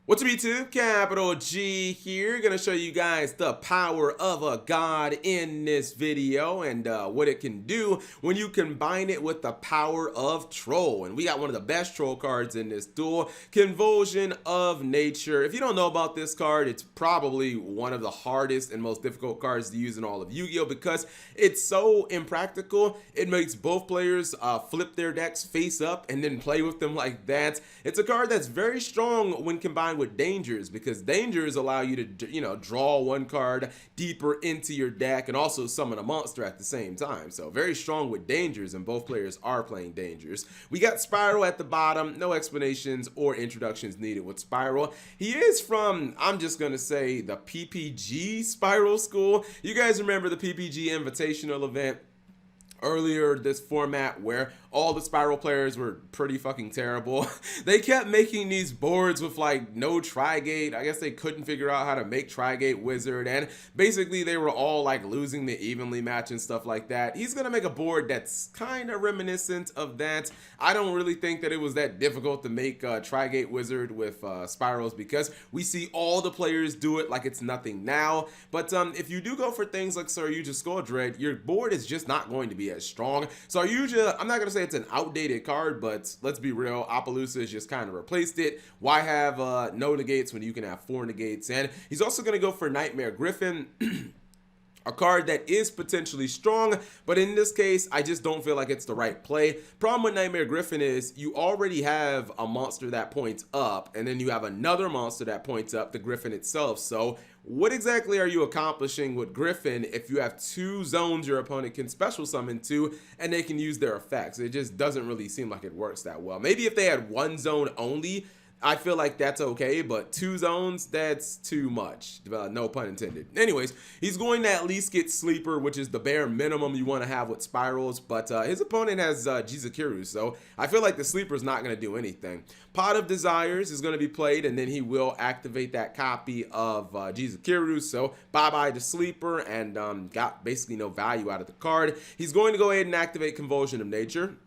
What's up YouTube? Capital G here, gonna show you guys the power of a god in this video and what it can do when you combine it with the power of Troll. And we got one of the best Troll cards in this duel, Convulsion of Nature. If you don't know about this card, it's probably one of the hardest and most difficult cards to use in all of Yu-Gi-Oh! Because it's so impractical. It makes both players flip their decks face up and then play with them like that. It's a card that's very strong when combined with dangers, because dangers allow you to draw one card deeper into your deck and also summon a monster at the same time. So very strong with dangers, and both players are playing dangers. We got Spiral at the bottom, no explanations or introductions needed with Spiral. He is from, I'm just gonna say, the PPG Spiral school. You guys remember the PPG Invitational event earlier this format where all the Spiral players were pretty fucking terrible. They kept making these boards with like no Trigate. I guess they couldn't figure out how to make Trigate Wizard, and basically they were all like losing the evenly match and stuff like that. He's gonna make a board that's kind of reminiscent of that. I don't really think that it was that difficult to make Trigate Wizard with Spirals, because we see all the players do it like it's nothing now. But if you do go for things like Saryuja Skull Dread, your board is just not going to be as strong. Saryuja, I'm not gonna say it's an outdated card, but let's be real, Apollousa has just kind of replaced it. Why have no negates when you can have 4 negates? And he's also gonna go for Nightmare Griffin. A card that is potentially strong, but in this case, I just don't feel like it's the right play. Problem with Nightmare Griffin is you already have a monster that points up, and then you have another monster that points up, the Griffin itself. So what exactly are you accomplishing with Griffin if you have 2 zones your opponent can special summon to, and they can use their effects? It just doesn't really seem like it works that well. Maybe if they had 1 zone only, I feel like that's okay, but 2 zones, that's too much. No pun intended. Anyways, he's going to at least get Sleeper, which is the bare minimum you want to have with Spirals, but his opponent has Jizukiru, so I feel like the Sleeper is not going to do anything. Pot of Desires is going to be played, and then he will activate that copy of Jizukiru, so bye-bye to Sleeper, and got basically no value out of the card. He's going to go ahead and activate Convulsion of Nature.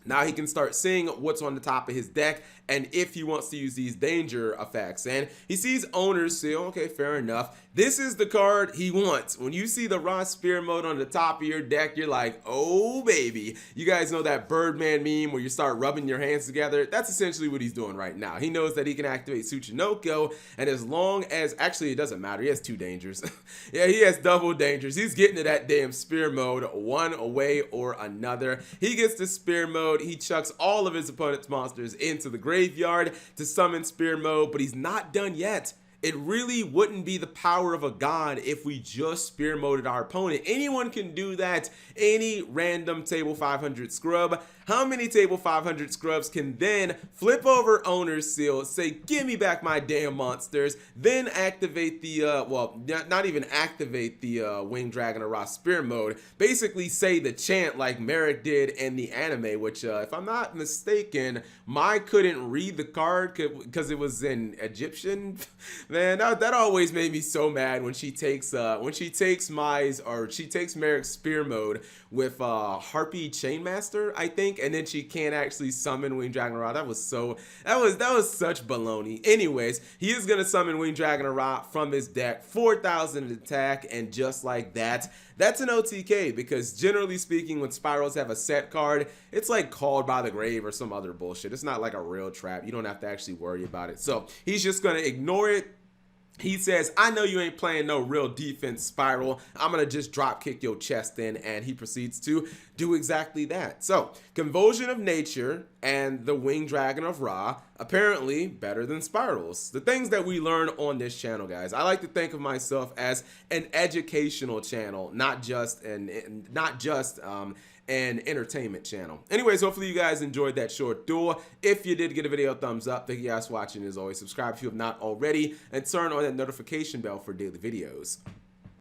Now he can start seeing what's on the top of his deck, and if he wants to use these danger effects. And he sees Owner's Seal. Okay, fair enough. This is the card he wants. When you see the Raw Spear mode on the top of your deck, you're like, oh baby. You guys know that Birdman meme where you start rubbing your hands together? That's essentially what he's doing right now. He knows that he can activate Tsuchinoko, and as long as, actually it doesn't matter, he has 2 dangers. Yeah, he has double dangers. He's getting to that damn spear mode one way or another. He gets to spear mode. He chucks all of his opponent's monsters into the graveyard to summon spear mode, but he's not done yet. It really wouldn't be the power of a god if we just spear moded our opponent. Anyone can do that. Any random table 500 scrub. How many table 500 scrubs can then flip over Owner's Seal, say, give me back my damn monsters, then activate the, well, not even activate the Winged Dragon or Ra Spear mode. Basically say the chant like Merrick did in the anime, which, if I'm not mistaken, Mai couldn't read the card because it was in Egyptian. Man, that always made me so mad when she takes Mai's, or she takes Merrick's spear mode with Harpy Chainmaster, I think, and then she can't actually summon Winged Dragon Ra. That was such baloney. Anyways, he is gonna summon Winged Dragon Ra from his deck, 4,000 attack, and just like that, that's an OTK, because generally speaking, when Spirals have a set card, it's like Called by the Grave or some other bullshit. It's not like a real trap. You don't have to actually worry about it. So he's just gonna ignore it. He says, I know you ain't playing no real defense, Spiral. I'm going to just drop kick your chest in, and he proceeds to do exactly that. So, Convulsion of Nature and the Winged Dragon of Ra, apparently better than Spirals. The things that we learn on this channel, guys. I like to think of myself as an educational channel, not just an entertainment channel. Anyways, hopefully you guys enjoyed that short duel. If you did, give a video a thumbs up. Thank you guys for watching. As always, subscribe if you have not already, and turn on that notification bell for daily videos.